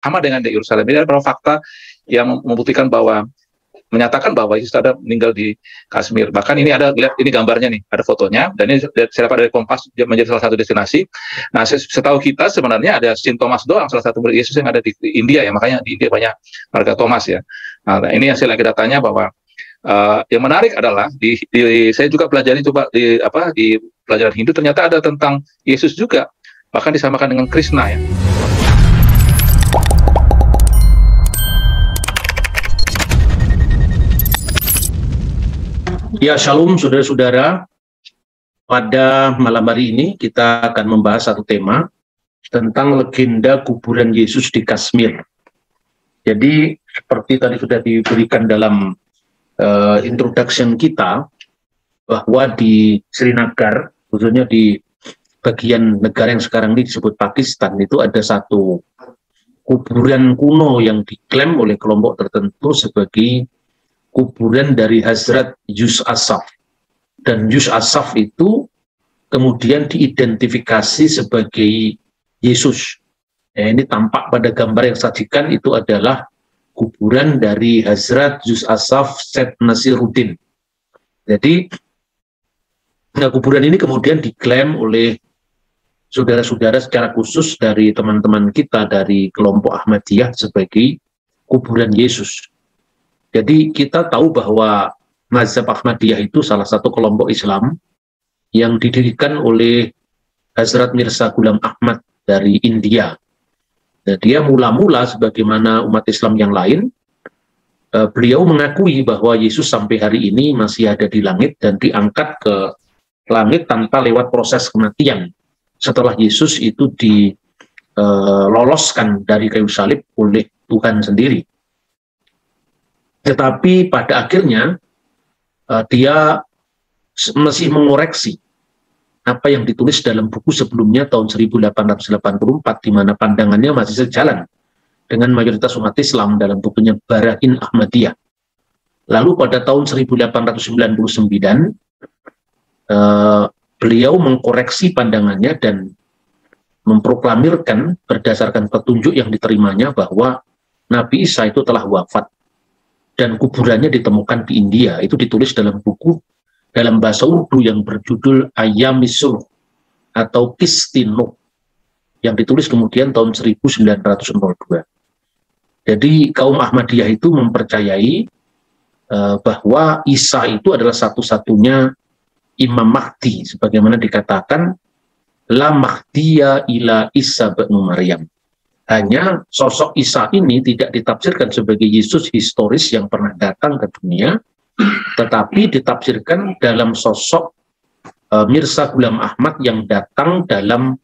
sama dengan di Yerusalem. Ini adalah fakta yang membuktikan bahwa menyatakan bahwa Yesus ada meninggal di Kashmir. Bahkan ini ada, lihat ini gambarnya nih, ada fotonya, dan ini saya dapat dari Kompas menjadi salah satu destinasi. Nah, setahu kita sebenarnya ada Saint Thomas doang, salah satu murid Yesus yang ada di India ya, makanya di India banyak marga Thomas ya. Nah, ini yang saya lagi datanya bahwa yang menarik adalah saya juga pelajari di pelajaran Hindu ternyata ada tentang Yesus juga, bahkan disamakan dengan Krishna ya. Ya, shalom saudara-saudara. Pada malam hari ini kita akan membahas satu tema tentang legenda kuburan Yesus di Kashmir. Jadi seperti tadi sudah diberikan dalam introduction kita, bahwa di Srinagar, khususnya di bagian negara yang sekarang ini disebut Pakistan, itu ada satu kuburan kuno yang diklaim oleh kelompok tertentu sebagai kuburan dari Hazrat Yus Asaf. Dan Yus Asaf itu kemudian diidentifikasi sebagai Yesus. Ya, ini tampak pada gambar yang sajikan, itu adalah kuburan dari Hazrat Yus Asaf Syed Nasiruddin. Jadi kuburan ini kemudian diklaim oleh saudara-saudara secara khusus dari teman-teman kita dari kelompok Ahmadiyah sebagai kuburan Yesus. Jadi kita tahu bahwa mazhab Ahmadiyah itu salah satu kelompok Islam yang didirikan oleh Hazrat Mirza Ghulam Ahmad dari India. Dan dia mula-mula sebagaimana umat Islam yang lain, beliau mengakui bahwa Yesus sampai hari ini masih ada di langit dan diangkat ke langit tanpa lewat proses kematian. Setelah Yesus itu diloloskan dari kayu salib oleh Tuhan sendiri. Tetapi pada akhirnya dia masih mengoreksi apa yang ditulis dalam buku sebelumnya tahun 1884, di mana pandangannya masih sejalan dengan mayoritas umat Islam dalam bukunya Barahin Ahmadiyah. Lalu pada tahun 1899 beliau mengkoreksi pandangannya dan memproklamirkan berdasarkan petunjuk yang diterimanya bahwa Nabi Isa itu telah wafat dan kuburannya ditemukan di India. Itu ditulis dalam buku dalam bahasa Urdu yang berjudul Ayamisur atau Kistino, yang ditulis kemudian tahun 1902. Jadi kaum Ahmadiyah itu mempercayai bahwa Isa itu adalah satu-satunya Imam Mahdi, sebagaimana dikatakan La Mahdiya ila Isa bin Maryam. Hanya sosok Isa ini tidak ditafsirkan sebagai Yesus historis yang pernah datang ke dunia, tetapi ditafsirkan dalam sosok Mirza Ghulam Ahmad yang datang dalam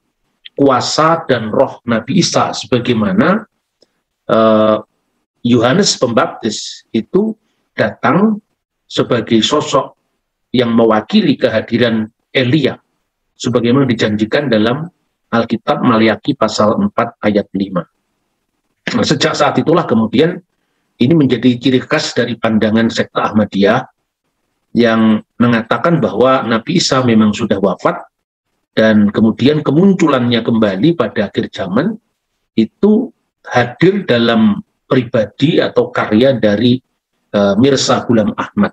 kuasa dan roh Nabi Isa, sebagaimana Yohanes Pembaptis itu datang sebagai sosok yang mewakili kehadiran Elia, sebagaimana dijanjikan dalam Alkitab Maliaki pasal 4 ayat 5. Nah, sejak saat itulah kemudian ini menjadi ciri khas dari pandangan sekte Ahmadiyah yang mengatakan bahwa Nabi Isa memang sudah wafat dan kemudian kemunculannya kembali pada akhir zaman itu hadir dalam pribadi atau karya dari Mirza Ghulam Ahmad.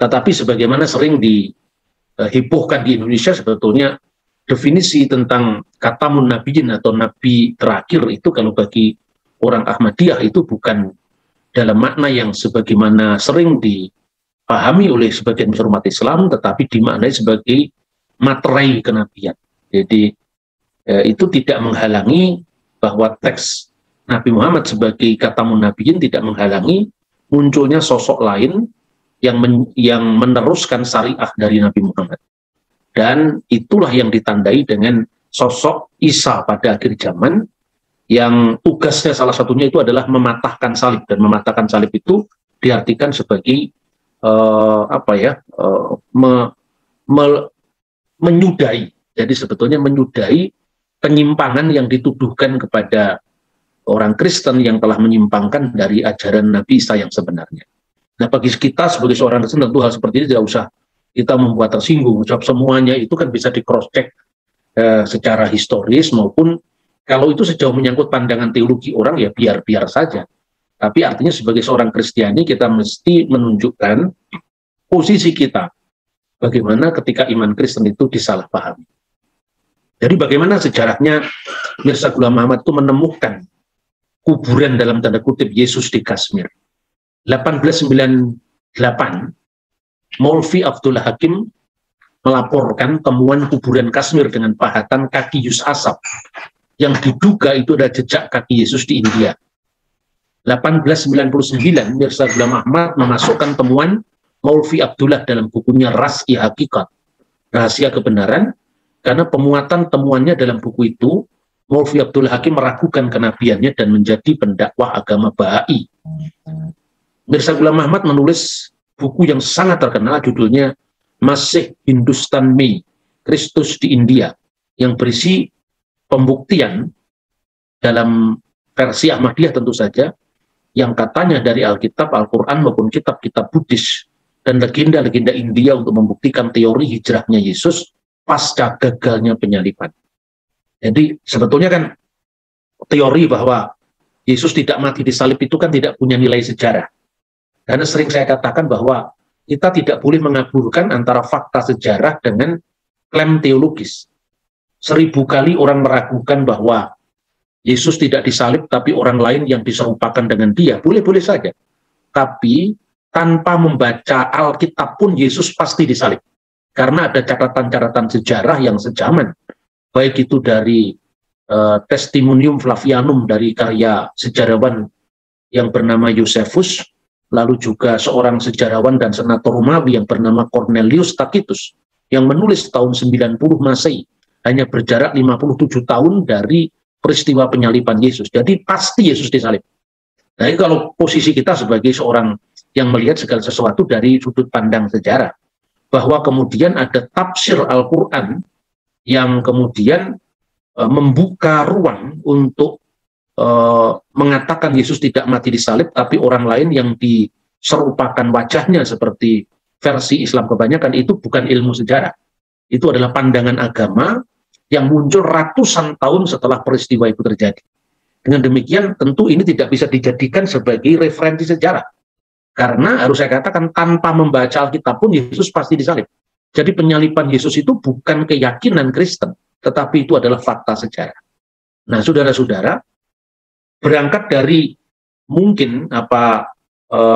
Tetapi sebagaimana sering dihebohkan di Indonesia, sebetulnya definisi tentang Khatamun Nabiyyin atau nabi terakhir itu kalau bagi orang Ahmadiyah itu bukan dalam makna yang sebagaimana sering dipahami oleh sebagian besar umat Islam, tetapi dimaknai sebagai materai kenabian. Jadi itu tidak menghalangi bahwa teks Nabi Muhammad sebagai Khatamun Nabiyyin tidak menghalangi munculnya sosok lain yang meneruskan syariah dari Nabi Muhammad. Dan itulah yang ditandai dengan sosok Isa pada akhir zaman, yang tugasnya salah satunya itu adalah mematahkan salib. Dan mematahkan salib itu diartikan sebagai menyudahi. Jadi sebetulnya menyudahi penyimpangan yang dituduhkan kepada orang Kristen yang telah menyimpangkan dari ajaran Nabi Isa yang sebenarnya. Nah, bagi kita sebagai seorang Kristen tentu hal seperti ini tidak usah kita membuat tersinggung, sebab semuanya itu kan bisa di cross check secara historis maupun Kalau itu sejauh menyangkut pandangan teologi orang, ya biar-biar saja. Tapi artinya sebagai seorang Kristiani kita mesti menunjukkan posisi kita. Bagaimana ketika iman Kristen itu disalahpahami. Jadi bagaimana sejarahnya Mirza Ghulam Ahmad itu menemukan kuburan dalam tanda kutip Yesus di Kashmir. 1898, Maulvi Abdullah Hakim melaporkan temuan kuburan Kashmir dengan pahatan kaki Yus Asap yang diduga itu ada jejak kaki Yesus di India. 1899, Mirza Ghulam Ahmad memasukkan temuan Maulvi Abdullah dalam bukunya Ras-i Hakikat, Rahasia Kebenaran, karena pemuatan temuannya dalam buku itu, Maulvi Abdullah Hakim meragukan kenabiannya dan menjadi pendakwah agama Baha'i. Mirza Ghulam Ahmad menulis buku yang sangat terkenal, judulnya Masih Hindustan Mein, Kristus di India, yang berisi pembuktian dalam versi Ahmadiyah tentu saja, yang katanya dari Alkitab, Al-Quran maupun kitab-kitab Buddhis dan legenda-legenda India untuk membuktikan teori hijrahnya Yesus pasca gagalnya penyaliban. Jadi sebetulnya kan teori bahwa Yesus tidak mati di salib itu kan tidak punya nilai sejarah. Karena sering saya katakan bahwa kita tidak boleh mengaburkan antara fakta sejarah dengan klaim teologis. 1000 kali orang meragukan bahwa Yesus tidak disalib, tapi orang lain yang diserupakan dengan dia, boleh-boleh saja. Tapi tanpa membaca Alkitab pun Yesus pasti disalib. Karena ada catatan-catatan sejarah yang sejaman. Baik itu dari Testimonium Flavianum dari karya sejarawan yang bernama Josephus, lalu juga seorang sejarawan dan senator Romawi yang bernama Cornelius Tacitus, yang menulis tahun 90 Masehi, hanya berjarak 57 tahun dari peristiwa penyaliban Yesus. Jadi pasti Yesus disalib. Nah, ini kalau posisi kita sebagai seorang yang melihat segala sesuatu dari sudut pandang sejarah, bahwa kemudian ada tafsir Al-Quran yang kemudian membuka ruang untuk mengatakan Yesus tidak mati disalib, tapi orang lain yang diserupakan wajahnya seperti versi Islam kebanyakan, itu bukan ilmu sejarah. Itu adalah pandangan agama yang muncul ratusan tahun setelah peristiwa itu terjadi. Dengan demikian tentu ini tidak bisa dijadikan sebagai referensi sejarah. Karena harus saya katakan tanpa membaca Alkitab pun Yesus pasti disalib. Jadi penyaliban Yesus itu bukan keyakinan Kristen, tetapi itu adalah fakta sejarah. Nah, saudara-saudara, berangkat dari mungkin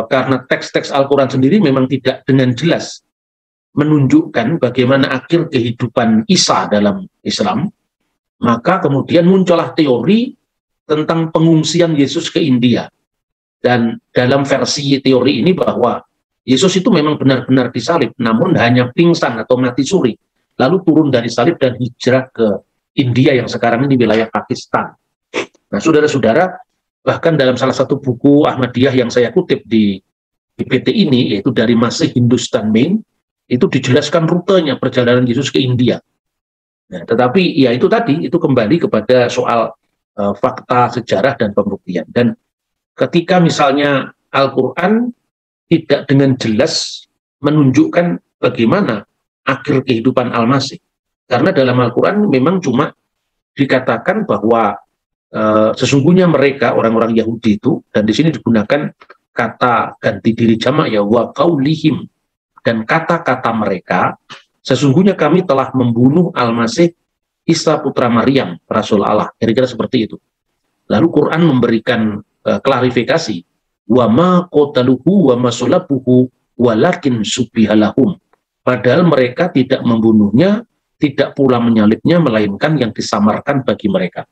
karena teks-teks Al-Quran sendiri memang tidak dengan jelas menunjukkan bagaimana akhir kehidupan Isa dalam Islam, maka kemudian muncullah teori tentang pengungsian Yesus ke India. Dan dalam versi teori ini bahwa Yesus itu memang benar-benar disalib, namun hanya pingsan atau mati suri, lalu turun dari salib dan hijrah ke India yang sekarang ini wilayah Pakistan. Nah, saudara-saudara, bahkan dalam salah satu buku Ahmadiyah yang saya kutip di PT ini, yaitu dari Masih Hindustan Mein, itu dijelaskan rutenya perjalanan Yesus ke India. Nah, tetapi ya itu tadi, itu kembali kepada soal fakta sejarah dan pembuktian. Dan ketika misalnya Al-Quran tidak dengan jelas menunjukkan bagaimana akhir kehidupan Al-Masih, karena dalam Al-Quran memang cuma dikatakan bahwa sesungguhnya mereka orang-orang Yahudi itu, dan di sini digunakan kata ganti diri jamak ya, wa qaulihim, dan kata-kata mereka, sesungguhnya kami telah membunuh Al-Masih Isa putra Maryam, Rasul Allah. Kira-kira seperti itu. Lalu Quran memberikan klarifikasi, wa ma qataluhu wa ma sulabuhu walakin subihalahum. Padahal mereka tidak membunuhnya, tidak pula menyalibnya, melainkan yang disamarkan bagi mereka.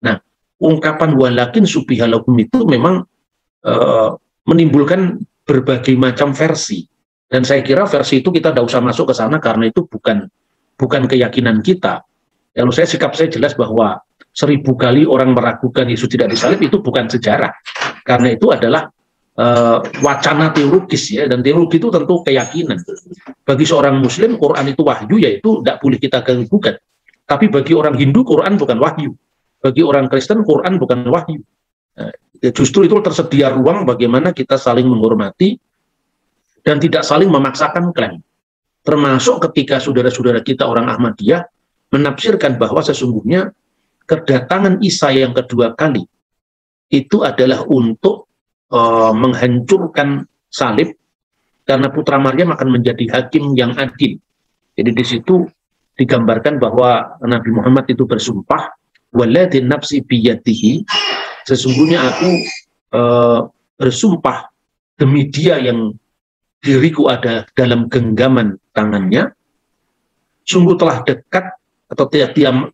Nah, ungkapan walakin subihalahum itu memang menimbulkan berbagai macam versi. Dan saya kira versi itu kita tidak usah masuk ke sana karena itu bukan keyakinan kita. Kalau sikap saya jelas bahwa 1000 kali orang meragukan Yesus tidak disalib itu bukan sejarah. Karena itu adalah wacana teologis ya, dan teologi itu tentu keyakinan. Bagi seorang Muslim Quran itu wahyu, yaitu tidak boleh kita ganggukan. Tapi bagi orang Hindu Quran bukan wahyu. Bagi orang Kristen Quran bukan wahyu. Justru itu tersedia ruang bagaimana kita saling menghormati dan tidak saling memaksakan klaim. Termasuk ketika saudara-saudara kita orang Ahmadiyah menafsirkan bahwa sesungguhnya kedatangan Isa yang kedua kali itu adalah untuk menghancurkan salib, karena putra Maryam akan menjadi hakim yang adil. Jadi di situ digambarkan bahwa Nabi Muhammad itu bersumpah, waladzi nafsi biyadihi, sesungguhnya aku bersumpah demi dia yang diriku ada dalam genggaman tangannya, sungguh telah dekat atau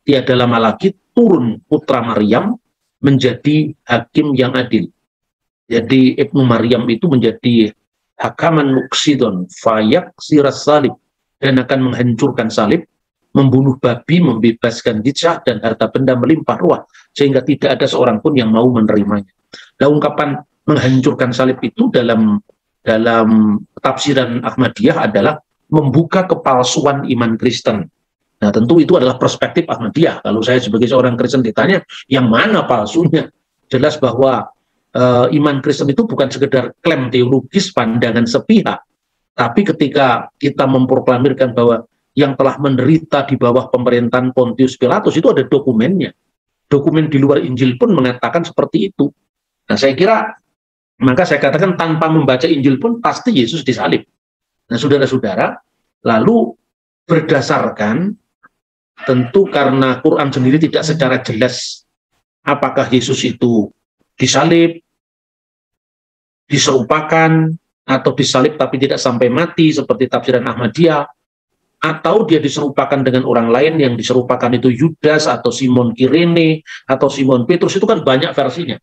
tiada lama lagi turun putra Maryam menjadi hakim yang adil. Jadi Ibnu Maryam itu menjadi hakaman muksidon fayak siras salib, dan akan menghancurkan salib, membunuh babi, membebaskan jizah, dan harta benda melimpah ruah, sehingga tidak ada seorang pun yang mau menerimanya. Nah, ungkapan menghancurkan salib itu dalam tafsiran Ahmadiyah adalah membuka kepalsuan iman Kristen. Nah, tentu itu adalah perspektif Ahmadiyah. Kalau saya sebagai seorang Kristen ditanya, yang mana palsunya? Jelas bahwa iman Kristen itu bukan sekedar klaim teologis, pandangan sepihak, tapi ketika kita memproklamirkan bahwa yang telah menderita di bawah pemerintahan Pontius Pilatus itu ada dokumennya. Dokumen di luar Injil pun mengatakan seperti itu. Nah, saya kira, maka saya katakan tanpa membaca Injil pun pasti Yesus disalib. Nah, saudara-saudara, lalu berdasarkan, tentu karena Quran sendiri tidak secara jelas apakah Yesus itu disalib, diserupakan, atau disalib tapi tidak sampai mati seperti tafsiran Ahmadiyah, atau dia diserupakan dengan orang lain yang diserupakan itu Yudas atau Simon Kirene atau Simon Petrus, itu kan banyak versinya.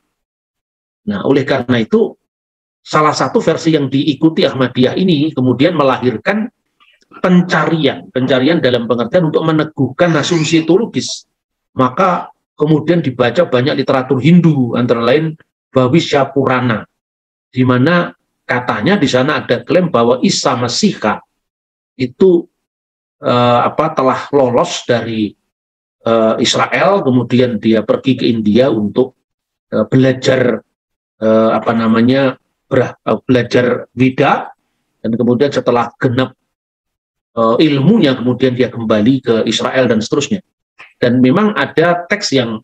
Nah, oleh karena itu salah satu versi yang diikuti Ahmadiyah ini kemudian melahirkan pencarian dalam pengertian untuk meneguhkan asumsi teologis. Maka kemudian dibaca banyak literatur Hindu, antara lain Bhavisya Purana, di mana katanya di sana ada klaim bahwa Isa Masiha itu telah lolos dari Israel, kemudian dia pergi ke India untuk belajar belajar Weda, dan kemudian setelah genap ilmunya kemudian dia kembali ke Israel dan seterusnya. Dan memang ada teks yang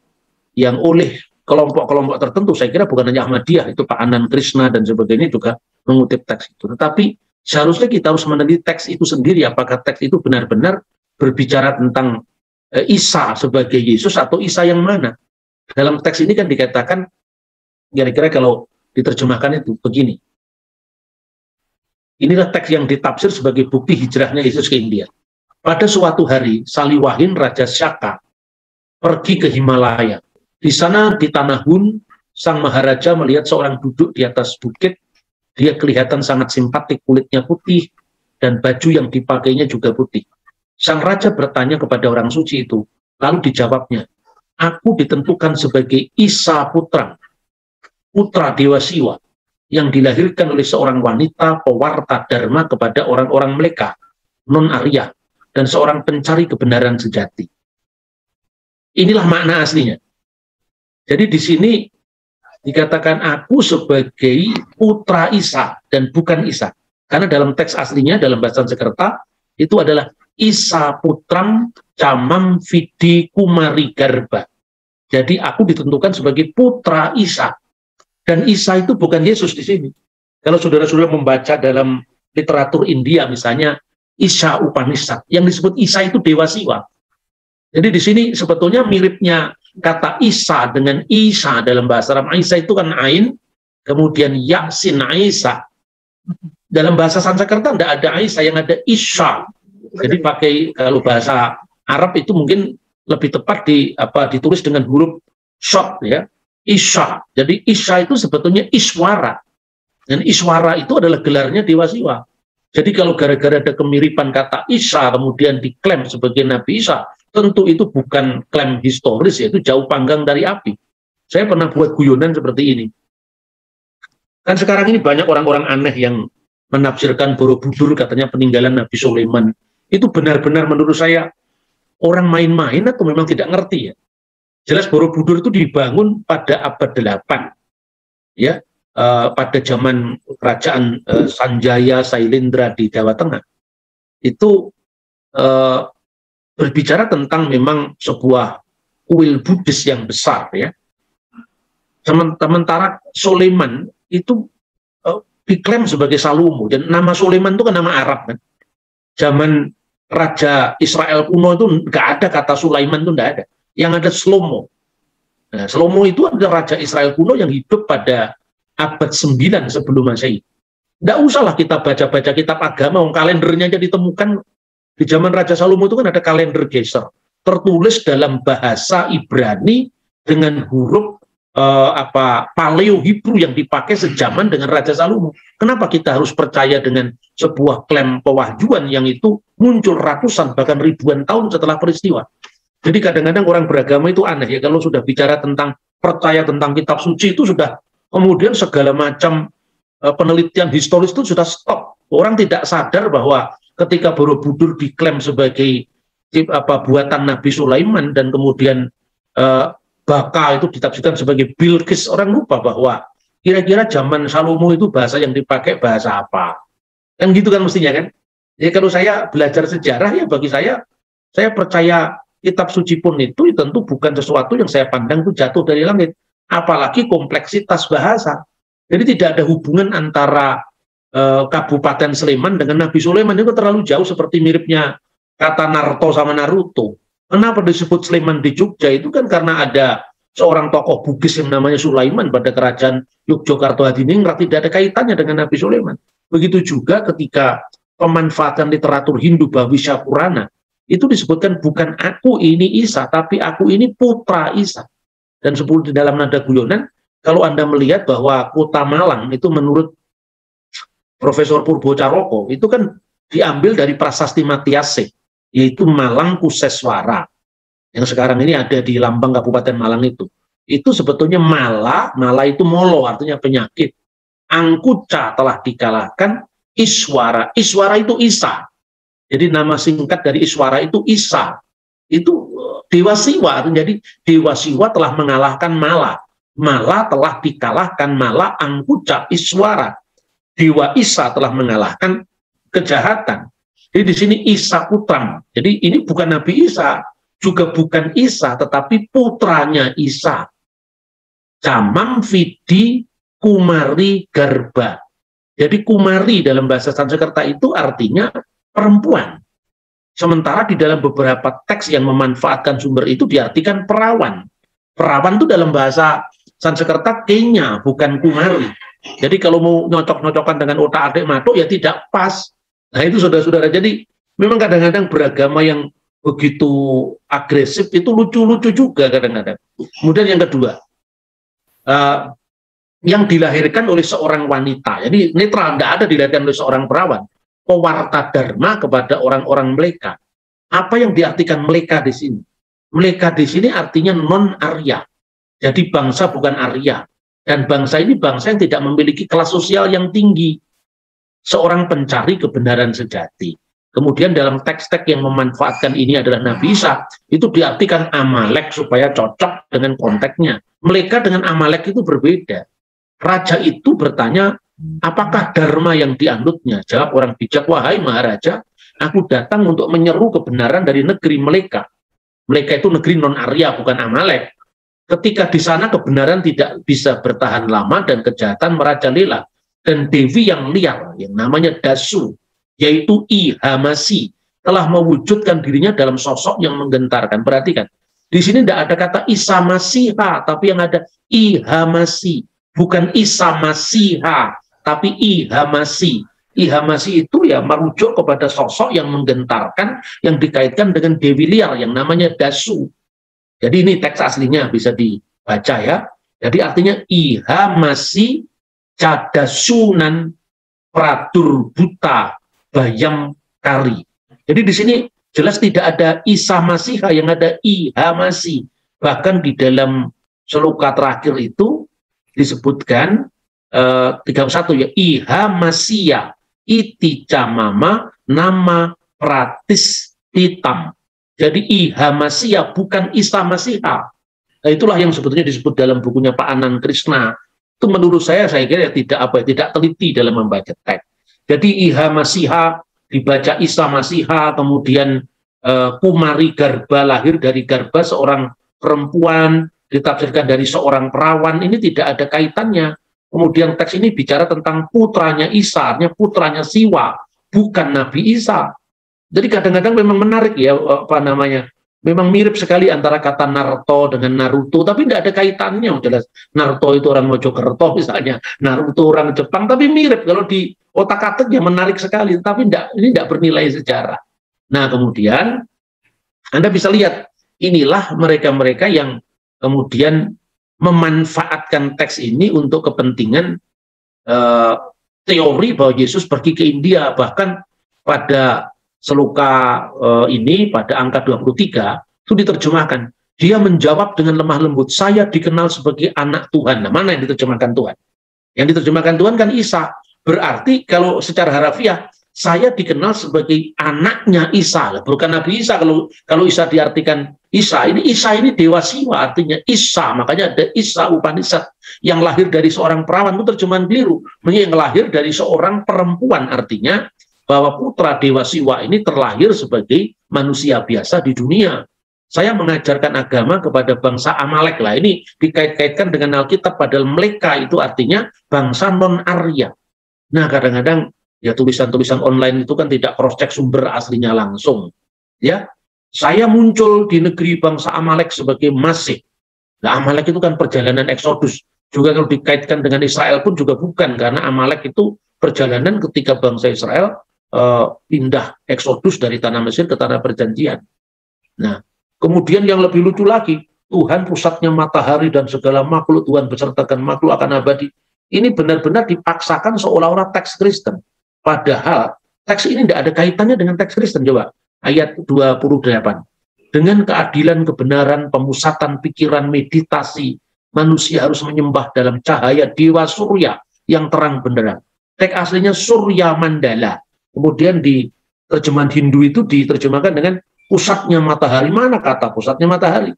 oleh kelompok-kelompok tertentu, saya kira bukan hanya Ahmadiyah, itu Pak Anand Krishna dan sebagainya juga mengutip teks itu. Tetapi seharusnya kita harus meneliti teks itu sendiri, apakah teks itu benar-benar berbicara tentang Isa sebagai Yesus atau Isa yang mana. Dalam teks ini kan dikatakan, kira-kira kalau diterjemahkan itu begini. Inilah teks yang ditafsir sebagai bukti hijrahnya Yesus ke India. Pada suatu hari, Saliwahin Raja Syaka pergi ke Himalaya. Di sana di Tanah Hun, sang Maharaja melihat seorang duduk di atas bukit. Dia kelihatan sangat simpatik, kulitnya putih, dan baju yang dipakainya juga putih. Sang Raja bertanya kepada orang suci itu, lalu dijawabnya, aku ditentukan sebagai Isa putra Dewa Siwa, yang dilahirkan oleh seorang wanita pewarta dharma kepada orang-orang Mleka, non-Arya, dan seorang pencari kebenaran sejati. Inilah makna aslinya. Jadi di sini dikatakan aku sebagai putra Isa dan bukan Isa. Karena dalam teks aslinya, dalam bahasa Sanskerta, itu adalah Isa putram camam vidi kumari garba. Jadi aku ditentukan sebagai putra Isa. Dan Isa itu bukan Yesus di sini. Kalau saudara-saudara membaca dalam literatur India, misalnya Isha Upanishad, yang disebut Isa itu Dewa Siwa. Jadi di sini sebetulnya miripnya kata Isa dengan Isa dalam bahasa Arab. Isa itu kan Ain, kemudian Yasin Isa. Dalam bahasa Sanskerta tidak ada Isa, yang ada Isha. Jadi pakai, kalau bahasa Arab itu mungkin lebih tepat ditulis dengan huruf short ya, Isha. Jadi Isha itu sebetulnya Iswara. Dan Iswara itu adalah gelarnya Dewa Siwa. Jadi kalau gara-gara ada kemiripan kata Isa kemudian diklaim sebagai Nabi Isa, tentu itu bukan klaim historis, yaitu jauh panggang dari api. Saya pernah buat guyonan seperti ini. Kan sekarang ini banyak orang-orang aneh yang menafsirkan Borobudur katanya peninggalan Nabi Sulaiman. Itu benar-benar menurut saya orang main-main atau memang tidak ngerti ya. Jelas Borobudur itu dibangun pada abad 8. Ya, pada zaman kerajaan Sanjaya Sailendra di Jawa Tengah. Itu berbicara tentang memang sebuah kuil Buddhis yang besar ya. Sementara Sulaiman itu diklaim sebagai Salomo, dan nama Sulaiman itu kan nama Arab kan. Zaman Raja Israel kuno itu nggak ada kata Sulaiman, itu nggak ada. Yang ada Shlomo. Nah, Shlomo itu adalah Raja Israel kuno yang hidup pada abad 9 sebelum Masehi. Nggak usahlah kita baca-baca kitab agama, kalendernya aja ditemukan. Di zaman Raja Salomo itu kan ada kalender Geser, tertulis dalam bahasa Ibrani dengan huruf Paleo Hebrew yang dipakai sejaman dengan Raja Salomo. Kenapa kita harus percaya dengan sebuah klaim pewahyuan yang itu muncul ratusan bahkan ribuan tahun setelah peristiwa? Jadi kadang-kadang orang beragama itu aneh ya, kalau sudah bicara tentang percaya tentang kitab suci itu sudah kemudian segala macam penelitian historis itu sudah stop. Orang tidak sadar bahwa ketika Borobudur diklaim sebagai buatan Nabi Sulaiman dan kemudian Baka itu ditafsirkan sebagai Bilqis, orang lupa bahwa kira-kira zaman Salomo itu bahasa yang dipakai bahasa apa. Kan gitu kan mestinya kan. Jadi kalau saya belajar sejarah ya bagi saya percaya kitab suci pun itu tentu bukan sesuatu yang saya pandang itu jatuh dari langit. Apalagi kompleksitas bahasa. Jadi tidak ada hubungan antara Kabupaten Sleman dengan Nabi Sulaiman, itu terlalu jauh, seperti miripnya kata Naruto sama Naruto. Kenapa disebut Sleman di Jogja? Itu kan karena ada seorang tokoh Bugis yang namanya Sulaiman pada kerajaan Yogyakarta Hadiningrat, tidak ada kaitannya dengan Nabi Sulaiman. Begitu juga ketika pemanfaatan literatur Hindu Bhavisya Purana, itu disebutkan bukan aku ini Isa, tapi aku ini putra Isa. Dan sebelum di dalam nada guyonan, kalau Anda melihat bahwa kota Malang itu menurut Profesor Purbo Caroko itu kan diambil dari prasasti Matiase, yaitu Malang Kuseswara, yang sekarang ini ada di lambang Kabupaten Malang itu. Itu sebetulnya mala itu molo, artinya penyakit. Angkuca telah dikalahkan, Iswara itu Isa. Jadi nama singkat dari Iswara itu Isa. Itu Dewa Siwa, jadi Dewa Siwa telah mengalahkan mala. Mala telah dikalahkan, mala Angkuca Iswara. Dewa Isa telah mengalahkan kejahatan. Jadi di sini Isa putra. Jadi ini bukan Nabi Isa, juga bukan Isa, tetapi putranya Isa. Camam Vidi Kumari Garba. Jadi Kumari dalam bahasa Sanskerta itu artinya perempuan. Sementara di dalam beberapa teks yang memanfaatkan sumber itu diartikan perawan. Perawan itu dalam bahasa Sanskerta Kenya, bukan Kumari. Jadi kalau mau nyocok-nyocokan dengan otak adik matuk ya tidak pas. Nah itu saudara-saudara, jadi memang kadang-kadang beragama yang begitu agresif itu lucu-lucu juga kadang-kadang. Kemudian yang kedua, yang dilahirkan oleh seorang wanita, jadi netral, tidak ada dilahirkan oleh seorang perawan. Pewarta dharma kepada orang-orang Meleka. Apa yang diartikan Meleka di sini? Meleka di sini artinya non-Arya. Jadi bangsa bukan Arya. Dan bangsa ini bangsa yang tidak memiliki kelas sosial yang tinggi. Seorang pencari kebenaran sejati. Kemudian dalam teks-teks yang memanfaatkan ini adalah Nabi Isa, itu diartikan Amalek supaya cocok dengan konteksnya. Mereka dengan Amalek itu berbeda. Raja itu bertanya, apakah dharma yang dianutnya? Jawab orang bijak, wahai Maharaja, aku datang untuk menyeru kebenaran dari negeri Meleka. Meleka itu negeri non-Arya, bukan Amalek. Ketika di sana kebenaran tidak bisa bertahan lama dan kejahatan merajalela. Dan dewi yang liar, yang namanya Dasu, yaitu Ihamasi, telah mewujudkan dirinya dalam sosok yang menggentarkan. Perhatikan, di sini tidak ada kata Isa Masiha, tapi yang ada Ihamasi. Bukan Isa Masiha, tapi Ihamasi. Ihamasi itu ya merujuk kepada sosok yang menggentarkan, yang dikaitkan dengan dewi liar, yang namanya Dasu. Jadi ini teks aslinya bisa dibaca ya. Jadi artinya Ihamasi Cadasunan Pradur Buta Bayam Kari. Jadi di sini jelas tidak ada Isa Masiha, yang ada Ihamasi. Bahkan di dalam seloka terakhir itu disebutkan 31 ya, Ihamasiya iti camama nama pratis hitam. Jadi Ihamasiya bukan Isa Masiha. Nah, itulah yang sebetulnya disebut dalam bukunya Pak Anand Krishna. Itu menurut saya kira tidak teliti dalam membaca teks. Jadi Ihamasiha dibaca Isa Masiha, kemudian Kumari Garba, lahir dari Garba seorang perempuan, ditafsirkan dari seorang perawan, ini tidak ada kaitannya. Kemudian teks ini bicara tentang putranya Isa, artinya putranya Siwa, bukan Nabi Isa. Jadi kadang-kadang memang menarik ya, apa namanya, memang mirip sekali antara kata Naruto dengan Naruto, tapi tidak ada kaitannya. Jelas Naruto itu orang Mojokerto misalnya, Naruto orang Jepang, tapi mirip kalau di otak-atiknya menarik sekali, tapi ini tidak bernilai sejarah. Nah kemudian Anda bisa lihat, inilah mereka-mereka yang kemudian memanfaatkan teks ini untuk kepentingan teori bahwa Yesus pergi ke India. Bahkan pada seluka ini, pada angka 23, itu diterjemahkan. Dia menjawab dengan lemah lembut, saya dikenal sebagai anak Tuhan. Nah, mana yang diterjemahkan Tuhan? Yang diterjemahkan Tuhan kan Isa. Berarti kalau secara harafiah, saya dikenal sebagai anaknya Isa. Bukan Nabi Isa. Kalau Isa diartikan Isa ini Dewa Siwa, artinya Isa. Makanya ada Isa Upanishad yang lahir dari seorang perawan, itu terjemahan keliru. Yang lahir dari seorang perempuan, artinya bahwa putra Dewa Siwa ini terlahir sebagai manusia biasa di dunia. Saya mengajarkan agama kepada bangsa Amalek lah. Ini dikait-kaitkan dengan Alkitab, padahal mereka itu artinya bangsa non-Arya. Nah kadang-kadang ya tulisan-tulisan online itu kan tidak cross-check sumber aslinya langsung. Ya, saya muncul di negeri bangsa Amalek sebagai Masih. Nah Amalek itu kan perjalanan Eksodus. Juga kalau dikaitkan dengan Israel pun juga bukan, karena Amalek itu perjalanan ketika bangsa Israel pindah Eksodus dari tanah Mesir ke tanah perjanjian. Nah, kemudian yang lebih lucu lagi, Tuhan pusatnya matahari dan segala makhluk, Tuhan besertakan makhluk akan abadi. Ini benar-benar dipaksakan seolah-olah teks Kristen. Padahal teks ini tidak ada kaitannya dengan teks Kristen. Coba ayat 28. Dengan keadilan, kebenaran, pemusatan pikiran, meditasi, manusia harus menyembah dalam cahaya Dewa Surya yang terang benderang. Teks aslinya Surya Mandala. Kemudian di terjemahan Hindu itu diterjemahkan dengan pusatnya matahari. Mana kata pusatnya matahari?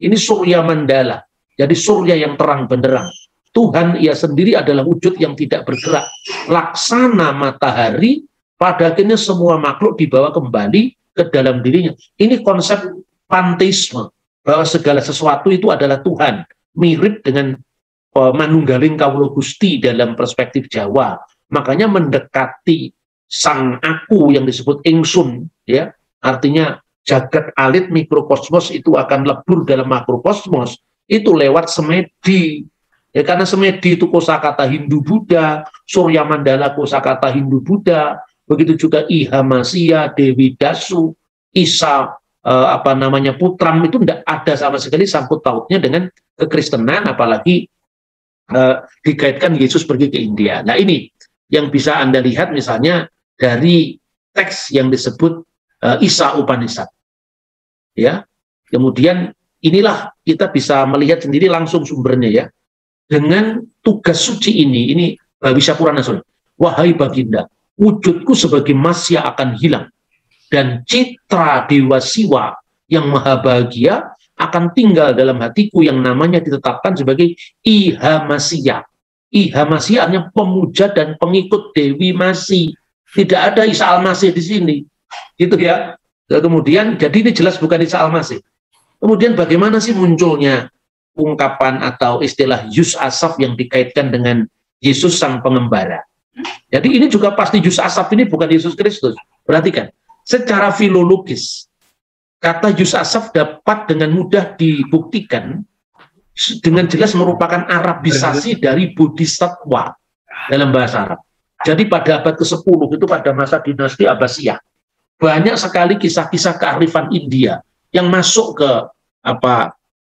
Ini Surya Mandala. Jadi surya yang terang benderang. Tuhan ia sendiri adalah wujud yang tidak bergerak. Laksana matahari, pada akhirnya semua makhluk dibawa kembali ke dalam dirinya. Ini konsep panteisme, bahwa segala sesuatu itu adalah Tuhan. Mirip dengan manunggaling kawula Gusti dalam perspektif Jawa. Makanya mendekati Sang Aku yang disebut Ingsun, ya, artinya jagat alit mikrokosmos itu akan lebur dalam makrokosmos, itu lewat semedi. Ya, karena semedi itu kosakata Hindu Buddha, Surya Mandala kosakata Hindu Buddha, begitu juga Iha Masya, Dewi Dasu, Isa Putram, itu tidak ada sama sekali sangkut pautnya dengan kekristenan, apalagi dikaitkan Yesus pergi ke India. Nah ini yang bisa Anda lihat misalnya dari teks yang disebut Isa Upanishad. Ya, kemudian inilah kita bisa melihat sendiri langsung sumbernya ya. Dengan tugas suci ini Bhavishya Purana, wahai Baginda, wujudku sebagai Masya akan hilang, dan citra Dewa Siwa yang maha bahagia akan tinggal dalam hatiku yang namanya ditetapkan sebagai Iha Masya. Iha Masya artinya pemuja dan pengikut Dewi Masih. Tidak ada Isa Al-Masih di sini. Gitu ya. Kemudian, jadi ini jelas bukan Isa Al-Masih. Kemudian bagaimana sih munculnya ungkapan atau istilah Yus Asaf yang dikaitkan dengan Yesus Sang Pengembara? Jadi ini juga pasti Yus Asaf ini bukan Yesus Kristus. Perhatikan, secara filologis, kata Yus Asaf dapat dengan mudah dibuktikan dengan jelas merupakan Arabisasi dari Bodhisattva dalam bahasa Arab. Jadi pada abad ke-10 itu pada masa dinasti Abbasiyah, banyak sekali kisah-kisah kearifan India yang masuk ke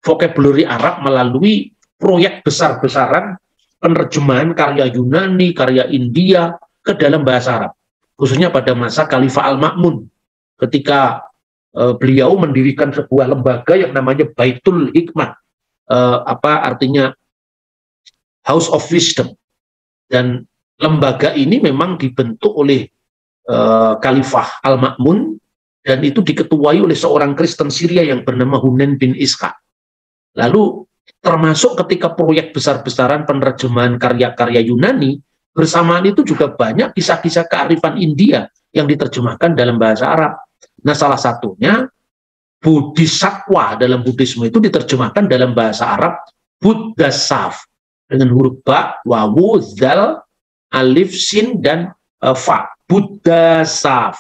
vocabulary Arab melalui proyek besar-besaran penerjemahan karya Yunani, karya India ke dalam bahasa Arab. Khususnya pada masa Khalifah Al-Ma'mun, ketika beliau mendirikan sebuah lembaga yang namanya Baitul Hikmah, artinya House of Wisdom. Dan lembaga ini memang dibentuk oleh Khalifah Al-Ma'mun, dan itu diketuai oleh seorang Kristen Syria yang bernama Hunain bin Ishaq. Lalu termasuk ketika proyek besar-besaran penerjemahan karya-karya Yunani, bersamaan itu juga banyak kisah-kisah kearifan India yang diterjemahkan dalam bahasa Arab. Nah salah satunya bodhisattva dalam Buddhisme itu diterjemahkan dalam bahasa Arab Buddhasaf dengan huruf ba, wawu, zal, alif, sin, dan fa. Buddhasaf.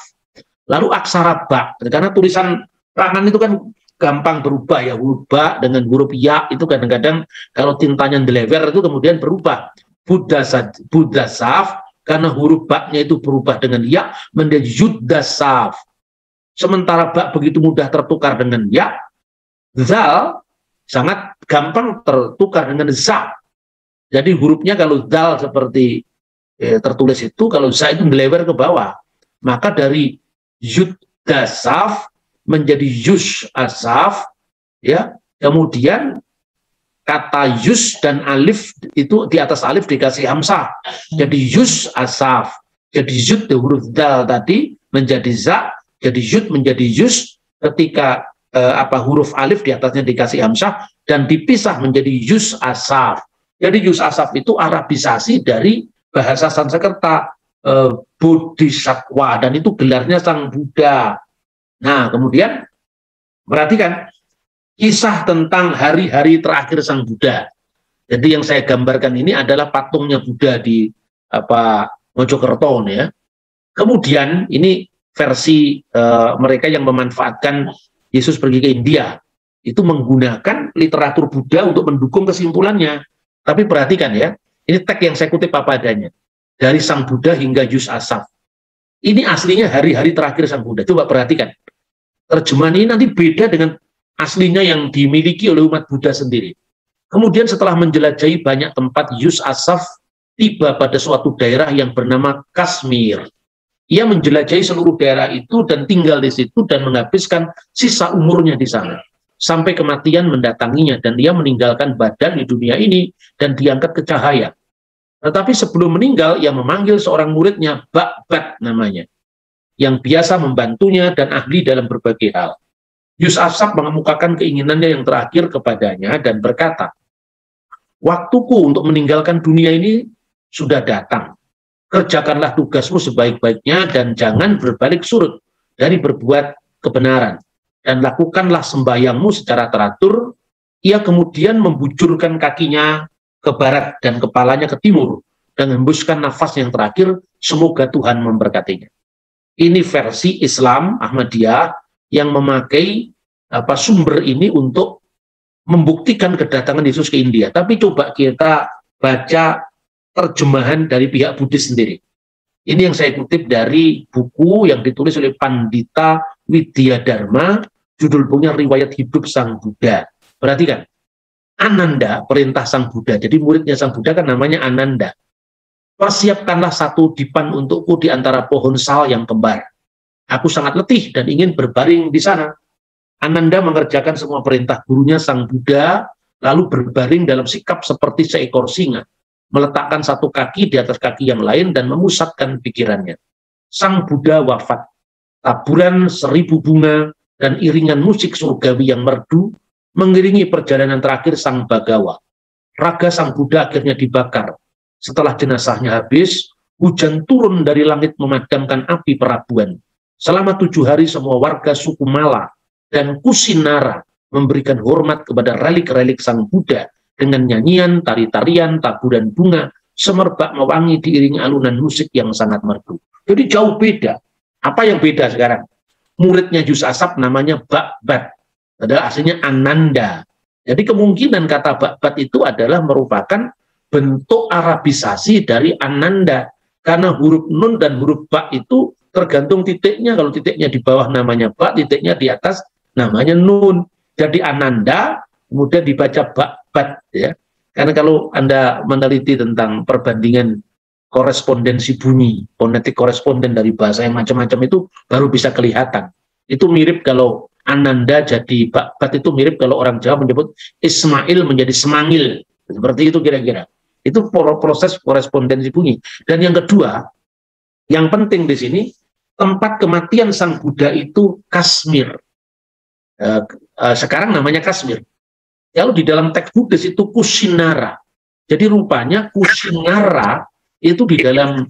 Lalu aksara ba, karena tulisan tangan itu kan gampang berubah ya, huruf ba dengan huruf ya itu kadang-kadang kalau tintanya delever itu kemudian berubah. Buddhasaf karena huruf ba-nya itu berubah dengan ya menjadi yuddasaf. Sementara ba begitu mudah tertukar dengan ya, zal sangat gampang tertukar dengan za. Jadi hurufnya kalau zal seperti tertulis itu, kalau za itu melebar ke bawah. Maka dari yud dasaf menjadi yus asaf, ya. Kemudian kata yus dan alif itu di atas alif dikasih hamzah. Jadi yus asaf. Jadi yud huruf dal tadi menjadi za. Jadi yud menjadi yus ketika huruf alif di atasnya dikasih hamzah dan dipisah menjadi yus asaf. Jadi yus asaf itu arabisasi dari bahasa Sanskerta bodhisattva dan itu gelarnya Sang Buddha. Nah, kemudian perhatikan kisah tentang hari-hari terakhir Sang Buddha. Jadi yang saya gambarkan ini adalah patungnya Buddha di Mojokerto ya. Kemudian ini versi mereka yang memanfaatkan Yesus pergi ke India itu menggunakan literatur Buddha untuk mendukung kesimpulannya. Tapi perhatikan ya, ini teks yang saya kutip apa adanya dari Sang Buddha hingga Yus Asaf. Ini aslinya hari-hari terakhir Sang Buddha. Coba perhatikan, terjemahan ini nanti beda dengan aslinya yang dimiliki oleh umat Buddha sendiri. Kemudian setelah menjelajahi banyak tempat, Yus Asaf tiba pada suatu daerah yang bernama Kashmir. Ia menjelajahi seluruh daerah itu dan tinggal di situ dan menghabiskan sisa umurnya di sana. Sampai kematian mendatanginya dan dia meninggalkan badan di dunia ini dan diangkat ke cahaya. Tetapi sebelum meninggal, ia memanggil seorang muridnya, Ba'bat namanya, yang biasa membantunya dan ahli dalam berbagai hal. Yus Asaf mengemukakan keinginannya yang terakhir kepadanya dan berkata, waktuku untuk meninggalkan dunia ini sudah datang. Kerjakanlah tugasmu sebaik-baiknya dan jangan berbalik surut dari berbuat kebenaran. Dan lakukanlah sembahyangmu secara teratur. Ia kemudian membujurkan kakinya ke barat dan kepalanya ke timur dan hembuskan nafas yang terakhir. Semoga Tuhan memberkatinya. Ini versi Islam Ahmadiyah yang memakai sumber ini untuk membuktikan kedatangan Yesus ke India. Tapi coba kita baca terjemahan dari pihak Buddhis sendiri. Ini yang saya kutip dari buku yang ditulis oleh Pandita Widya Dharma, judul bukunya Riwayat Hidup Sang Buddha. Perhatikan, Ananda, perintah Sang Buddha. Jadi muridnya Sang Buddha kan namanya Ananda. Persiapkanlah satu dipan untukku di antara pohon sal yang kembar. Aku sangat letih dan ingin berbaring di sana. Ananda mengerjakan semua perintah gurunya Sang Buddha, lalu berbaring dalam sikap seperti seekor singa, meletakkan satu kaki di atas kaki yang lain dan memusatkan pikirannya. Sang Buddha wafat. Taburan 1000 bunga dan iringan musik surgawi yang merdu mengiringi perjalanan terakhir Sang Bagawa. Raga Sang Buddha akhirnya dibakar. Setelah jenazahnya habis, hujan turun dari langit memadamkan api perabuan. Selama 7 hari semua warga suku Mala dan Kusinara memberikan hormat kepada relik-relik Sang Buddha dengan nyanyian, tari-tarian, taburan bunga, semerbak mewangi diiringi alunan musik yang sangat merdu. Jadi jauh beda. Apa yang beda sekarang? Muridnya Yus Asaf namanya Ba'bat. Adalah aslinya Ananda. Jadi kemungkinan kata Ba'bat itu adalah merupakan bentuk arabisasi dari Ananda. Karena huruf nun dan huruf ba itu tergantung titiknya. Kalau titiknya di bawah namanya ba, titiknya di atas namanya nun. Jadi Ananda kemudian dibaca Ba'bat ya. Karena kalau Anda meneliti tentang perbandingan korespondensi bunyi, fonetik koresponden dari bahasa yang macam-macam itu baru bisa kelihatan. Itu mirip kalau Ananda jadi Ba'bat, itu mirip kalau orang Jawa menyebut Ismail menjadi Semangil. Seperti itu kira-kira. Itu proses korespondensi bunyi. Dan yang kedua, yang penting di sini, tempat kematian Sang Buddha itu Kashmir. Sekarang namanya Kashmir. Lalu di dalam teks Buddhis itu Kusinara. Jadi rupanya Kusinara itu di dalam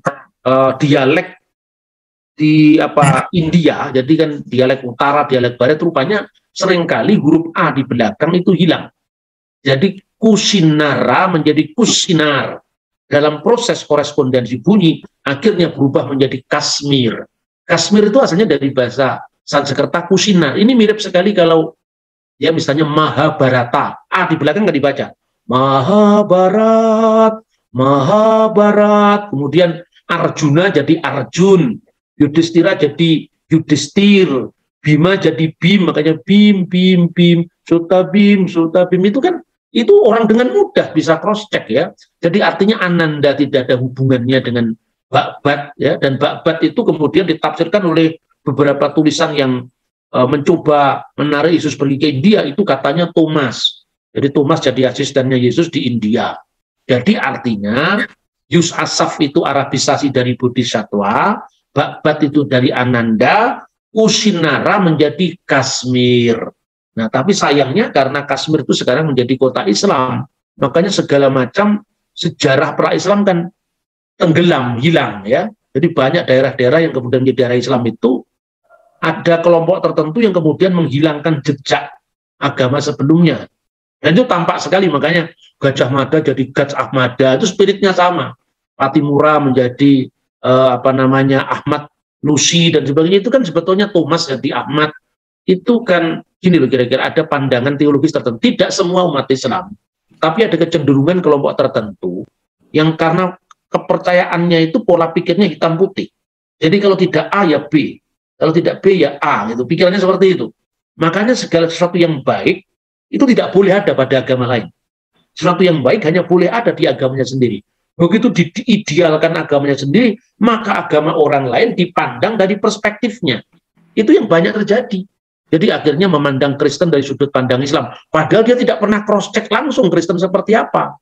dialek di India, jadi kan dialek utara, dialek barat, rupanya seringkali huruf A di belakang itu hilang. Jadi kusinara menjadi kusinar. Dalam proses korespondensi bunyi, akhirnya berubah menjadi Kashmir. Kashmir itu asalnya dari bahasa Sanskerta kusinar. Ini mirip sekali kalau ya misalnya Mahabharata. A di belakang nggak dibaca. Mahabharat, Mahabharat. Kemudian Arjuna jadi Arjun. Yudhistira jadi Yudhistir. Bima jadi Bim, makanya Bim, Bim, Bim. Sutabim, Sutabim. Itu orang dengan mudah bisa cross check ya. Jadi artinya Ananda tidak ada hubungannya dengan Ba'bad ya, dan Ba'bad itu kemudian ditafsirkan oleh beberapa tulisan yang mencoba menarik Yesus pergi ke India, itu katanya Thomas. Jadi Thomas jadi asistennya Yesus di India. Jadi artinya Yus Asaf itu Arabisasi dari Bodhisattva, Ba'bad itu dari Ananda, Kusinara menjadi Kashmir. Nah, tapi sayangnya karena Kashmir itu sekarang menjadi kota Islam, makanya segala macam sejarah pra-Islam kan tenggelam, hilang ya. Jadi banyak daerah-daerah yang kemudian menjadi daerah Islam itu ada kelompok tertentu yang kemudian menghilangkan jejak agama sebelumnya. Dan itu tampak sekali, makanya Gajah Mada jadi Gajah Mada, itu spiritnya sama. Patimura menjadi Ahmad Lusi dan sebagainya, itu kan sebetulnya Thomas jadi Ahmad. Itu kan gini loh, kira-kira ada pandangan teologis tertentu. Tidak semua umat Islam, tapi ada kecenderungan kelompok tertentu yang karena kepercayaannya itu pola pikirnya hitam putih. Jadi kalau tidak A ya B, kalau tidak B ya A, gitu. Pikirannya seperti itu. Makanya segala sesuatu yang baik itu tidak boleh ada pada agama lain. Sesuatu yang baik hanya boleh ada di agamanya sendiri. Begitu diidealkan agamanya sendiri, maka agama orang lain dipandang dari perspektifnya. Itu yang banyak terjadi. Jadi akhirnya memandang Kristen dari sudut pandang Islam. Padahal dia tidak pernah cross-check langsung Kristen seperti apa.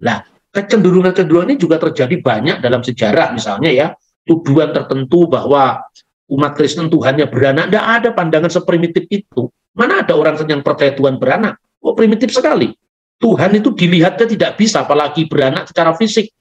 Nah, kecenderungan-kecenderungan ini juga terjadi banyak dalam sejarah. Misalnya ya, tuduhan tertentu bahwa umat Kristen Tuhannya beranak. Tidak ada pandangan seprimitif itu. Mana ada orang yang percaya Tuhan beranak? Oh, primitif sekali. Tuhan itu dilihatnya tidak bisa, apalagi beranak secara fisik.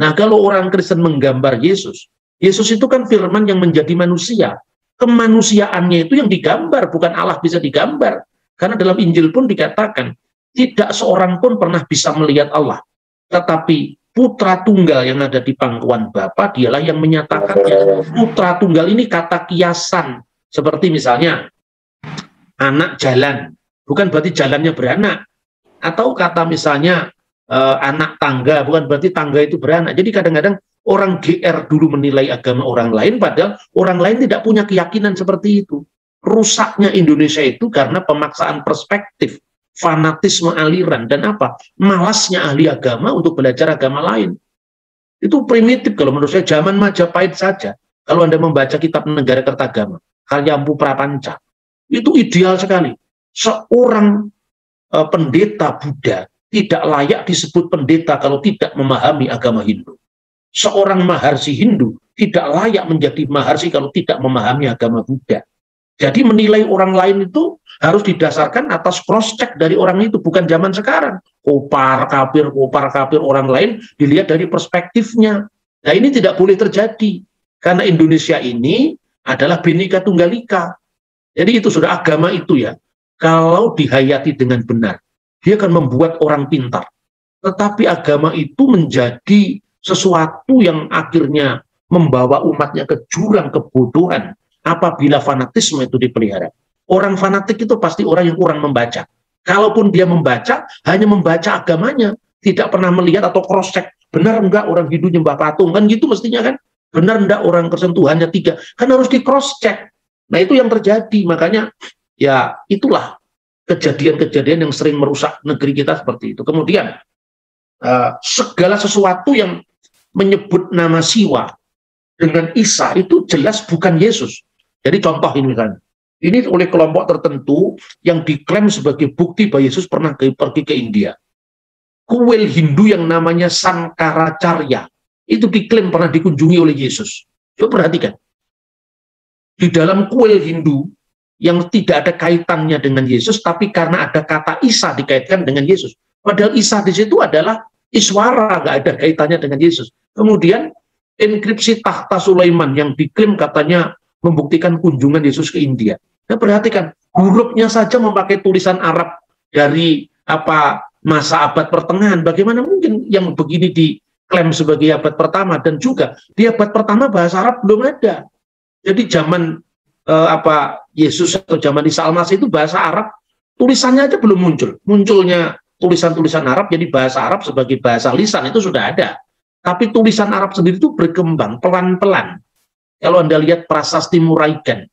Nah, kalau orang Kristen menggambar Yesus, Yesus itu kan firman yang menjadi manusia. Kemanusiaannya itu yang digambar, bukan Allah bisa digambar. Karena dalam Injil pun dikatakan, tidak seorang pun pernah bisa melihat Allah. Tetapi putra tunggal yang ada di pangkuan Bapa, dialah yang menyatakannya. Putra tunggal ini kata kiasan. Seperti misalnya, anak jalan. Bukan berarti jalannya beranak. Atau kata misalnya, anak tangga. Bukan berarti tangga itu beranak. Jadi kadang-kadang orang GR dulu menilai agama orang lain, padahal orang lain tidak punya keyakinan seperti itu. Rusaknya Indonesia itu karena pemaksaan perspektif, fanatisme aliran, dan malasnya ahli agama untuk belajar agama lain. Itu primitif kalau menurut saya, zaman Majapahit saja. Kalau Anda membaca kitab Negara Kertagama, Kalyampu Prapanca, itu ideal sekali. Seorang pendeta Buddha tidak layak disebut pendeta kalau tidak memahami agama Hindu. Seorang maharsi Hindu tidak layak menjadi maharsi kalau tidak memahami agama Buddha. Jadi menilai orang lain itu harus didasarkan atas cross-check dari orang itu, bukan zaman sekarang. Kopar kafir orang lain dilihat dari perspektifnya. Nah, ini tidak boleh terjadi. Karena Indonesia ini adalah Bhinneka Tunggal Ika. Jadi itu sudah agama itu ya. Kalau dihayati dengan benar, dia akan membuat orang pintar. Tetapi agama itu menjadi sesuatu yang akhirnya membawa umatnya ke jurang kebodohan apabila fanatisme itu dipelihara. Orang fanatik itu pasti orang yang kurang membaca. Kalaupun dia membaca, hanya membaca agamanya, tidak pernah melihat atau cross-check. Benar enggak orang Hindu nyembah patung? Kan gitu mestinya kan? Benar enggak orang Kristen Tuhannya 3? Kan harus di cross-check. Nah, itu yang terjadi. Makanya ya itulah kejadian-kejadian yang sering merusak negeri kita seperti itu. Kemudian segala sesuatu yang menyebut nama Siwa dengan Isa itu jelas bukan Yesus. Jadi contoh ini misalnya, ini oleh kelompok tertentu yang diklaim sebagai bukti bahwa Yesus pernah pergi ke India. Kuil Hindu yang namanya Sankaracarya itu diklaim pernah dikunjungi oleh Yesus. Coba perhatikan. Di dalam kuil Hindu yang tidak ada kaitannya dengan Yesus, tapi karena ada kata Isa dikaitkan dengan Yesus. Padahal Isa di situ adalah Iswara, nggak ada kaitannya dengan Yesus. Kemudian inskripsi Tahta Sulaiman yang diklaim katanya membuktikan kunjungan Yesus ke India. Nah, perhatikan, hurufnya saja memakai tulisan Arab dari masa abad pertengahan. Bagaimana mungkin yang begini diklaim sebagai abad pertama? Dan juga di abad pertama bahasa Arab belum ada. Jadi zaman Yesus atau zaman Isa Al-Masih itu bahasa Arab tulisannya aja belum muncul. Munculnya tulisan-tulisan Arab jadi bahasa Arab sebagai bahasa lisan itu sudah ada. Tapi tulisan Arab sendiri itu berkembang pelan-pelan. Kalau Anda lihat prasasti Muraikan,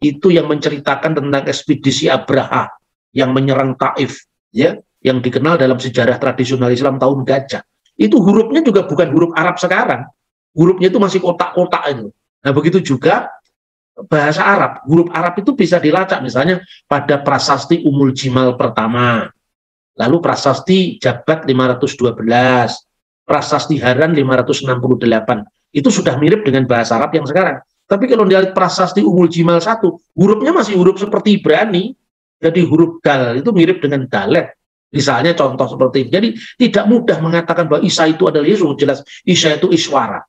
itu yang menceritakan tentang ekspedisi Abraha yang menyerang Taif, ya, yang dikenal dalam sejarah tradisional Islam tahun gajah. Itu hurufnya juga bukan huruf Arab sekarang. Hurufnya itu masih kotak-kotak itu. Nah, begitu juga bahasa Arab. Huruf Arab itu bisa dilacak misalnya pada prasasti Umul Jimal pertama. Lalu prasasti Jabat 512, prasasti Haran 568. Itu sudah mirip dengan bahasa Arab yang sekarang. Tapi kalau lihat prasasti Umul Jimal 1, hurufnya masih huruf seperti Ibrani. Jadi huruf dal itu mirip dengan dalet. Misalnya contoh seperti ini. Jadi tidak mudah mengatakan bahwa Isa itu adalah Yesus. Jelas Isa itu Iswara.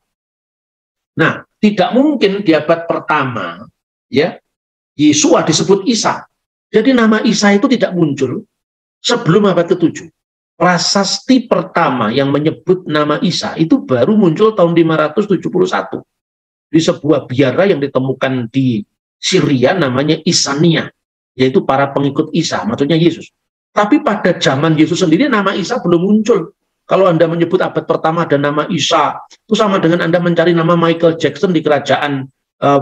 Nah, tidak mungkin di abad pertama, ya, Yesua disebut Isa. Jadi nama Isa itu tidak muncul sebelum abad ke-7. Prasasti pertama yang menyebut nama Isa itu baru muncul tahun 571 di sebuah biara yang ditemukan di Syria namanya Isania, yaitu para pengikut Isa, maksudnya Yesus. Tapi pada zaman Yesus sendiri nama Isa belum muncul. Kalau Anda menyebut abad pertama ada nama Isa, itu sama dengan Anda mencari nama Michael Jackson di kerajaan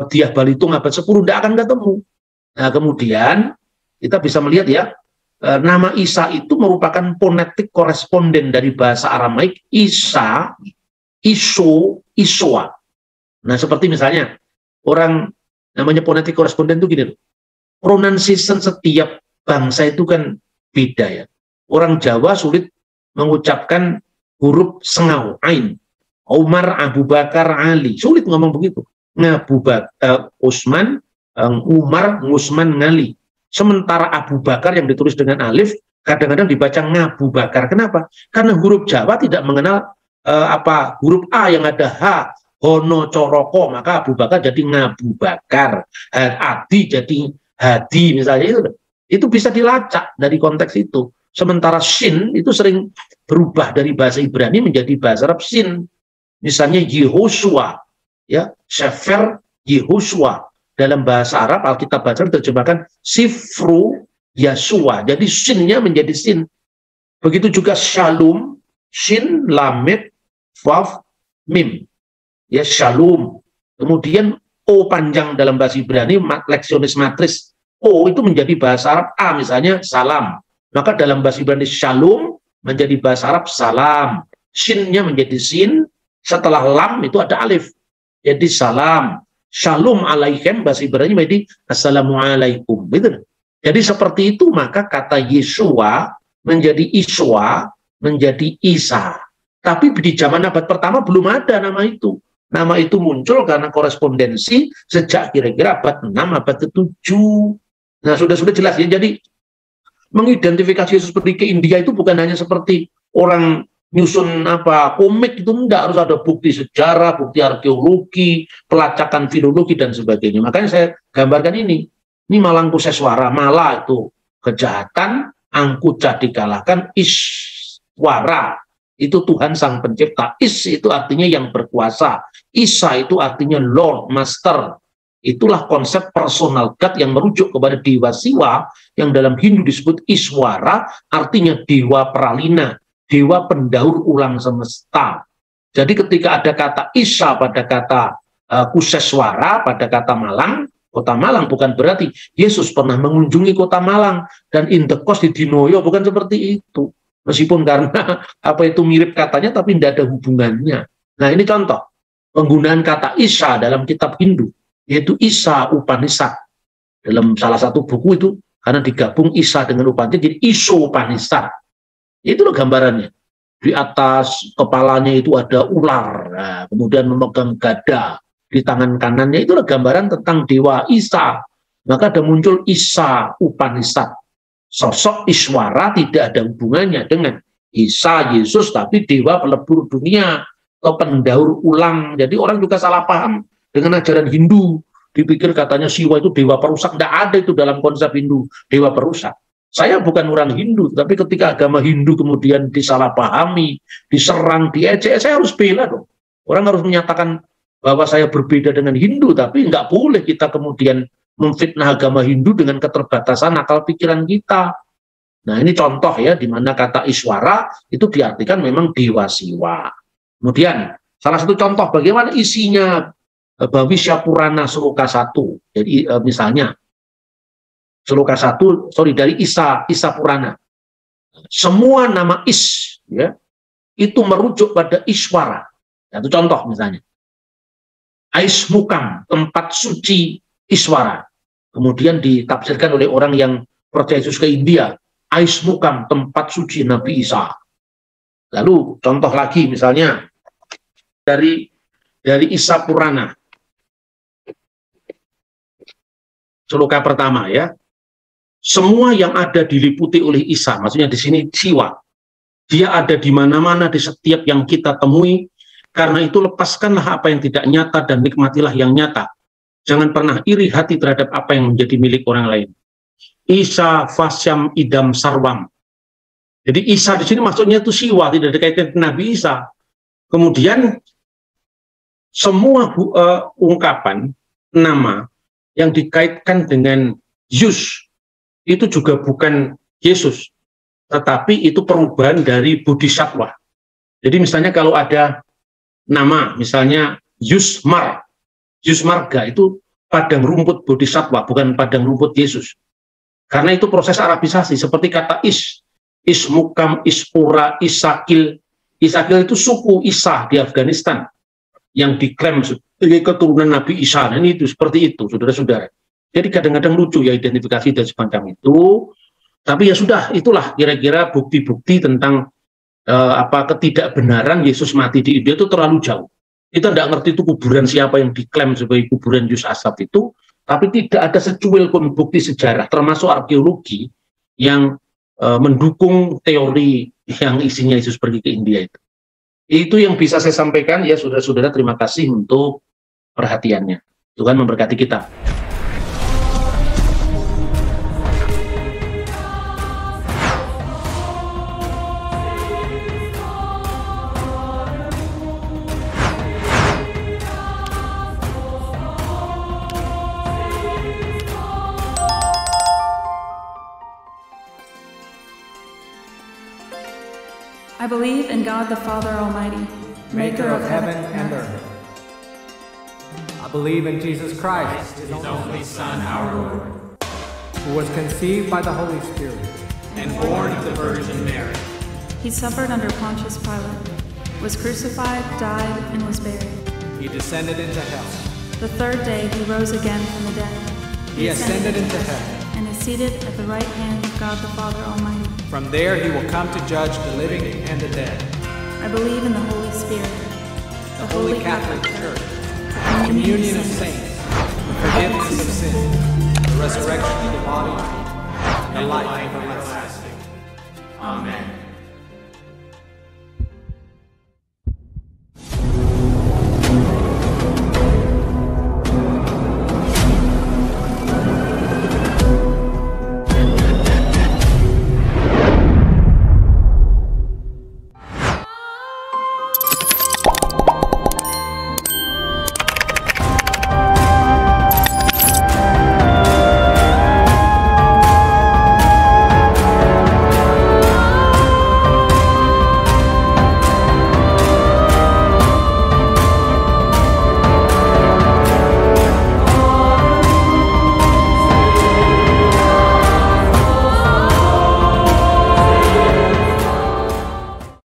Diah Balitung abad 10, tidak akan ketemu. Nah, kemudian kita bisa melihat ya, nama Isa itu merupakan fonetik koresponden dari bahasa Aramaik Isa, Iso, Isoa. Nah, seperti misalnya orang namanya fonetik koresponden itu gini, pronunciation setiap bangsa itu kan beda ya. Orang Jawa sulit mengucapkan huruf sengau, ain. Umar, Abu Bakar, Ali. Sulit ngomong begitu. Abu Bakar, Utsman, Umar, Ngusman, Ngali. Sementara Abu Bakar yang ditulis dengan alif, kadang-kadang dibaca Ngabu Bakar. Kenapa? Karena huruf Jawa tidak mengenal huruf A yang ada H, Hono, Coroko. Maka Abu Bakar jadi Ngabu Bakar. Adi jadi Hadi misalnya itu. Itu bisa dilacak dari konteks itu. Sementara Shin itu sering berubah dari bahasa Ibrani menjadi bahasa Arab Shin. Misalnya Yehoshua, ya, Sefer Yehoshua. Dalam bahasa Arab, Alkitab baca terjemahkan Sifru Yasua. Jadi Shin-nya menjadi Sin. Begitu juga Shalom, Shin, Lamed, Vav, Mim. Ya, Shalom. Kemudian O panjang dalam bahasa Ibrani, leksionis matris. O itu menjadi bahasa Arab A, misalnya salam. Maka dalam bahasa Ibrani Shalom menjadi bahasa Arab salam. Shin-nya menjadi sin, setelah lam itu ada alif. Jadi salam. Shalom alaikum bahasa Ibrani menjadi assalamualaikum. Gitu. Jadi seperti itu maka kata Yesua menjadi Iswa, menjadi Isa. Tapi di zaman abad pertama belum ada nama itu. Nama itu muncul karena korespondensi sejak kira-kira abad 6, abad ke-7. Nah, sudah jelas ya. Jadi mengidentifikasi Yesus pergi ke India itu bukan hanya seperti orang nyusun komik, itu enggak, harus ada bukti sejarah, bukti arkeologi, pelacakan filologi dan sebagainya. Makanya saya gambarkan ini Malangkuseswara, Mala itu kejahatan, Angkuca dikalahkan, Iswara itu Tuhan Sang Pencipta, Is itu artinya yang berkuasa, Isa itu artinya Lord, Master. Itulah konsep personal God yang merujuk kepada Dewa Siwa yang dalam Hindu disebut Iswara, artinya Dewa Pralina, Dewa pendaur ulang semesta. Jadi ketika ada kata Isa pada kata Kuseswara, pada kata Malang, kota Malang, bukan berarti Yesus pernah mengunjungi kota Malang dan in the coast di Dinoyo, bukan seperti itu. Meskipun karena itu mirip katanya tapi tidak ada hubungannya. Nah, ini contoh penggunaan kata Isa dalam kitab Hindu, yaitu Isa Upanishad. Dalam salah satu buku itu, karena digabung Isa dengan Upanishad, jadi Iso Upanishad. Itu loh gambarannya. Di atas kepalanya itu ada ular, nah, kemudian memegang gada di tangan kanannya. Itulah gambaran tentang Dewa Isa. Maka ada muncul Isa Upanishad. Sosok Iswara tidak ada hubungannya dengan Isa, Yesus, tapi Dewa pelebur dunia atau pendaur ulang. Jadi orang juga salah paham dengan ajaran Hindu. dipikir katanya Siwa itu dewa perusak. Tidak ada itu dalam konsep Hindu, dewa perusak. Saya bukan orang Hindu, tapi ketika agama Hindu kemudian disalahpahami, diserang, diejek, saya harus bela dong. Orang harus menyatakan bahwa saya berbeda dengan Hindu, tapi nggak boleh kita kemudian memfitnah agama Hindu dengan keterbatasan akal pikiran kita. Nah, ini contoh ya, di mana kata Iswara itu diartikan memang dewa Siwa. Kemudian, salah satu contoh bagaimana isinya Bhavisya Purana Sloka 1. Jadi misalnya, Sloka 1, dari Isa Purana. Semua nama Is, ya, itu merujuk pada Iswara. Satu contoh misalnya. Aismukam, tempat suci Iswara. Kemudian ditafsirkan oleh orang yang percaya Yesus ke India. Aismukam, tempat suci Nabi Isa. Lalu contoh lagi misalnya dari Isa Purana. Sloka pertama ya. Semua yang ada diliputi oleh Isa, maksudnya di sini Siwa. Dia ada di mana-mana, di setiap yang kita temui. Karena itu lepaskanlah apa yang tidak nyata dan nikmatilah yang nyata. Jangan pernah iri hati terhadap apa yang menjadi milik orang lain. Isa Fasyam Idam Sarwam. Jadi Isa di sini maksudnya itu Siwa, tidak dikaitkan dengan Nabi Isa. Kemudian semua ungkapan nama yang dikaitkan dengan Zeus itu juga bukan Yesus, tetapi itu perubahan dari bodhisattva. Jadi misalnya kalau ada nama, misalnya Yusmar, Yusmarga itu padang rumput bodhisattva, bukan padang rumput Yesus. Karena itu proses arabisasi, seperti kata Ismukam, Ispura, Isakil. Isakil itu suku Isa di Afghanistan yang diklaim sebagai keturunan Nabi Isa. Nah, ini itu seperti itu, saudara-saudara. Jadi kadang-kadang lucu ya identifikasi dan semacam itu. Tapi ya sudah, itulah kira-kira bukti-bukti tentang ketidakbenaran Yesus mati di India itu terlalu jauh. Kita tidak ngerti itu kuburan siapa yang diklaim sebagai kuburan Yus Asab itu, tapi tidak ada secuil pun bukti sejarah, termasuk arkeologi, yang mendukung teori yang isinya Yesus pergi ke India itu. Itu yang bisa saya sampaikan ya, saudara-saudara. Terima kasih untuk perhatiannya. Tuhan memberkati kita. I believe in God the Father Almighty, maker of heaven and earth. I believe in Jesus Christ, His only Son, our Lord, who was conceived by the Holy Spirit and born of the Virgin Mary. He suffered under Pontius Pilate, was crucified, died, and was buried. He descended into hell. The third day he rose again from the dead. He ascended into heaven, and is seated at the right hand of God the Father Almighty. From there he will come to judge the living and the dead. I believe in the Holy Spirit, The Holy Catholic Church, the communion of saints, the forgiveness of sins, the resurrection of the body, and the life everlasting. Amen.